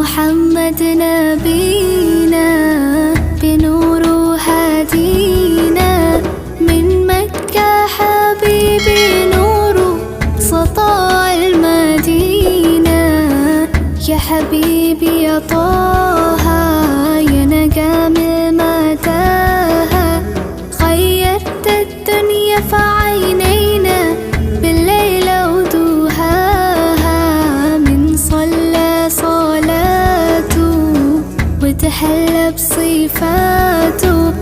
محمد نبينا بنور هادينا، من مكة حبيبي نور سطاع المدينة. يا حبيبي يا طه يا نجم متاهة، خيرت الدنيا في عينينا بالليل ودوهاها. من صلى صلاته وتحلى بصفاته